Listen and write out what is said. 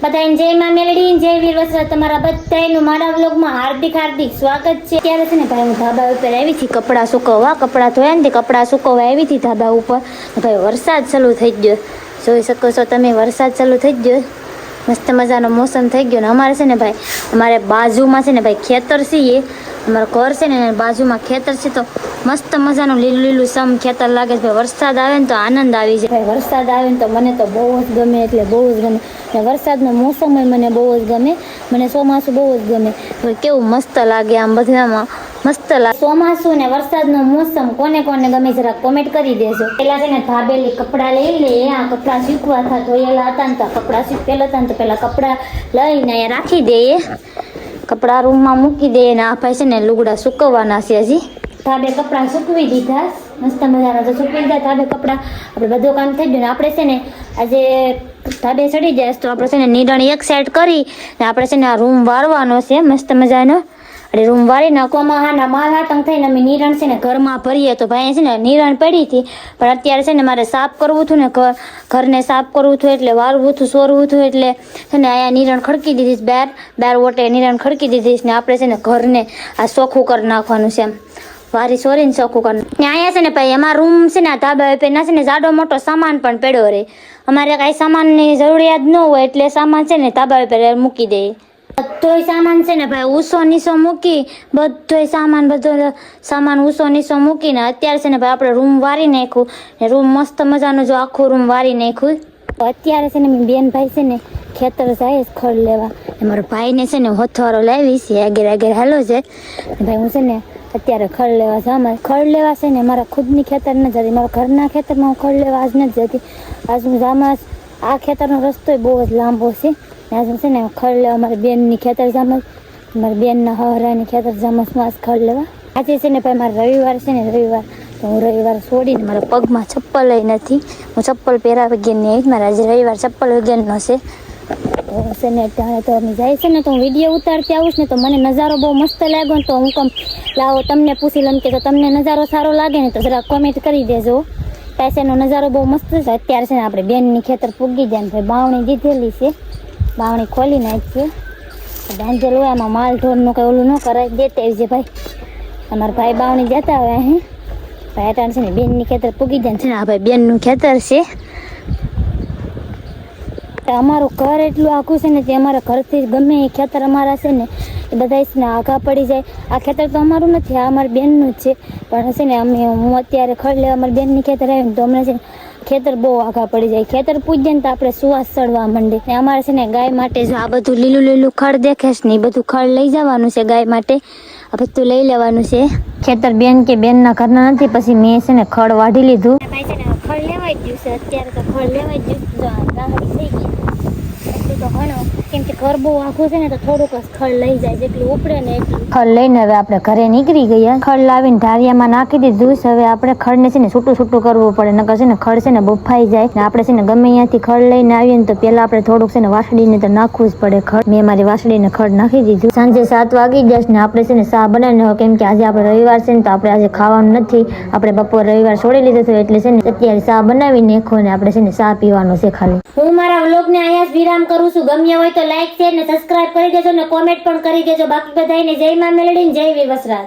બધાને જય માં મેલડી, જય વીર વસરા. તમારા બધાનું મારા વ્લોગમાં હાર્દિક સ્વાગત છે. અત્યારે છે ને ભાઈ હું ધાબા ઉપર આવી હતી કપડાં સુકવવા. કપડાં ધોયા ને કપડાં સુકવવા આવી હતી ધાબા ઉપર. ભાઈ વરસાદ ચાલુ થઈ ગયો, જોઈ શકો છો તમે. વરસાદ ચાલુ થઈ ગયો, મસ્ત મજાનો મોસમ થઈ ગયો. ને અમારે છે ને ભાઈ, અમારે બાજુમાં છે ને ભાઈ ખેતર છે. એ અમારું ઘર છે ને બાજુમાં ખેતર છે, તો મસ્ત મજાનું લીલું લીલું સમ ખેતર લાગે છે. ભાઈ વરસાદ આવે ને તો આનંદ આવી જાય. ભાઈ વરસાદ આવે ને તો મને તો બહુ જ ગમે, એટલે બહુ જ ગમે. ને વરસાદનો મોસમ હોય મને બહુ જ ગમે. મને ચોમાસું બહુ જ ગમે. કેવું મસ્ત લાગે આમ બધામાં, મસ્ત લાગે. ચોમાસું ને વરસાદનો મોસમ કોને કોને ગમે જરા કોમેન્ટ કરી દેજો. પેલા છે ને ધાબેલી કપડાં લઈ લે, આ કપડાં શીખવા હતા ધોયેલા હતા ને તો કપડાં શીખેલા હતા ને તો પેલા કપડાં લઈને અહીંયા રાખી દઈએ, કપડાં રૂમમાં મૂકી દઈએ. ને આ ભાઈ છે ને લુગડા સુકવવાના છે. હજી ધાબે કપડાં સૂકવી દીધા, મસ્ત મજાના તો સૂકવી દીધા ધાબે કપડાં. આપણે બધું કામ થઈ ગયું ને આપણે છે ને આજે ધાબે ચડી જાય તો આપણે છે ને નિરણ એક સાઈડ કરી ને આપણે છે ને આ રૂમ વારવાનો છે મસ્ત મજાનો. એટલે રૂમ વારી નાખવામાં હાના માલ હાટંગ થઈને અમે નિરણ છે ને ઘરમાં ભરીએ. તો ભાઈ છે ને નિરણ પડી હતી, પણ અત્યારે છે ને મારે સાફ કરવું હતું ને ઘરને સાફ કરવું હતું, એટલે વારવું હતું સોરવું હતું, એટલે છે ને અહીંયા નિરણ ખડકી દીધીશ. બાર ઓટે નિરણ ખડકી દીધીશ ને આપણે છે ને ઘરને આ ચોખ્ખું કરી નાખવાનું છે. એમ વારી સોરીને ચોખ્ખું કરવાનું. ને અહીંયા છે ને ભાઈ અમારા રૂમ છે ને આ ધાબા પેલા છે ને જાડો મોટો સામાન પણ પડ્યો રહે. અમારે કાંઈ સામાનની જરૂરિયાત ન હોય એટલે સામાન છે ને ધાબા ઉપર મૂકી દઈએ. બધોય સામાન છે ને ભાઈ ઊંચો નીચો મૂકી, બધો સામાન ઊંચો નીચો મૂકીને અત્યારે છે ને ભાઈ આપણે રૂમ વારી નાખ્યું ને રૂમ મસ્ત મજાનું જો આખું રૂમ વારી નાખ્યું. અત્યારે છે ને મેં બેન ભાઈ છે ને ખેતર જાય ખડ લેવા. મારા ભાઈને છે ને હોથવારો લાવી છે, આગળ હાલો છે. ભાઈ હું છે ને અત્યારે ખડ લેવા જામ. ખડ લેવા છે ને મારા ખુદની ખેતર ન જતી, મારા ઘરના ખેતરમાં હું ખડ લેવા આજ નથી જતી. આજ હું જામ. આ ખેતરનો રસ્તો બહુ જ લાંબો છે. આજ હું છે ને ખડ લેવા મારી બેનની ખેતર જામ, મારી બેનના હરાની ખેતર જામ આજ ખડ લેવા. આજે છે ને ભાઈ મારે રવિવાર છે ને રવિવાર, તો હું રવિવાર છોડીને મારા પગમાં ચપ્પલ નથી, હું ચપ્પલ પહેરા વગેરેની આવી. મારે આજે રવિવાર ચપ્પલ વગેરેનો છે. છે ને ત્યાં તો અમે જાય છે ને તો હું વિડીયો ઉતારતી આવું ને તો મને નજારો બહુ મસ્ત લાગ્યો ને તો હું કમ લાવો તમને પૂછી લઉં કે તમને નજારો સારો લાગે ને તો જરા કોમેન્ટ કરી દેજો. પેસેનો નજારો બહુ મસ્ત છે. અત્યારે છે ને આપણે બેનની ખેતર પૂગી જાય ને ભાઈ બાવણી દીધેલી છે, બાવણી ખોલી નાખીએ. બાંધેલ હોય આમાં માલ ઢોરનું કંઈ ઓલું ન કરાય દેતા આવી છે ભાઈ. અમારા ભાઈ બાવણી જતા હોય અહીં ભાઈ અટાણ છે ને બેનની ખેતર પૂગી જાય છે ને આ ભાઈ બેનનું ખેતર છે. અમારું ઘર એટલું આખું છે ને તે અમારા ઘરથી ગમે એ ખેતર અમારા છે ને એ બધા છે ને આઘા પડી જાય. આ ખેતર તો અમારું નથી, આ અમારી બેનનું જ છે. પણ છે ને હું અત્યારે ખડ લેવા અમારી બેનની ખેતર આવી ને તો અમને છે ને ખેતર બહુ આઘા પડી જાય. ખેતર પૂજે ને તો આપણે સુવાસ ચડવા માંડે. ને અમારે છે ને ગાય માટે જો આ બધું લીલું લીલું ખડ દેખે છે ને એ બધું ખડ લઈ જવાનું છે ગાય માટે. આ બધું લઈ લેવાનું છે. ખેતર બેન કે બેનના ઘરના નથી, પછી મેં છે ને ખડ વાઢી લીધું. ભાઈ છે ને ખડ લેવાઈ જ ગયું છે અત્યારે, તો ખડ લેવાઈ જ ગયું ગાહડી થઈ ગઈ તો ઘણો, કેમ કે ઘર બહુ આખું છે ને તો થોડુંક જ ખડ લઈ જાય, જેટલું ઉપડે ને એટલું. ખડ લઈને હવે આપણે ઘરે નીકળી ગયા. ખડ લાવીને ઢારિયામાં નાખી દીધું. હવે આપણે ખડને છે ને છૂટું છૂટું કરવું પડે, નકર છે ને ખડ છે ને બફાઈ જાય. ને આપણે છે ને ગમે ત્યાંથી ખડ લઈને આવીએ ને તો પેલા આપણે થોડુંક છે ને વાસળીને તો નાખવું જ પડે ખડ. મેં મારી વાસળીને ખડ નાખી દીધું. સાંજે 7 વાગી જશે ને આપણે છે ને ચા બનાવીને, કેમ કે આજે આપણે રવિવાર છે ને તો આપણે આજે ખાવાનું નથી. આપણે બપોર રવિવાર છોડી લીધું હતું એટલે છે ને અત્યારે ચા બનાવી નાખો ને આપણે છે ને ચા પીવાનો છે ખાલી. હું મારા વ્લોગને અહીંયા જ વિરામ કરું છું. ગમ્યા હોય તો લાઈક શેર ને સબસ્ક્રાઇબ કરી દેજો ને કોમેન્ટ પણ કરી દેજો. બાકી બધાને જય માં મેલડી, જય વીર વસરાજ.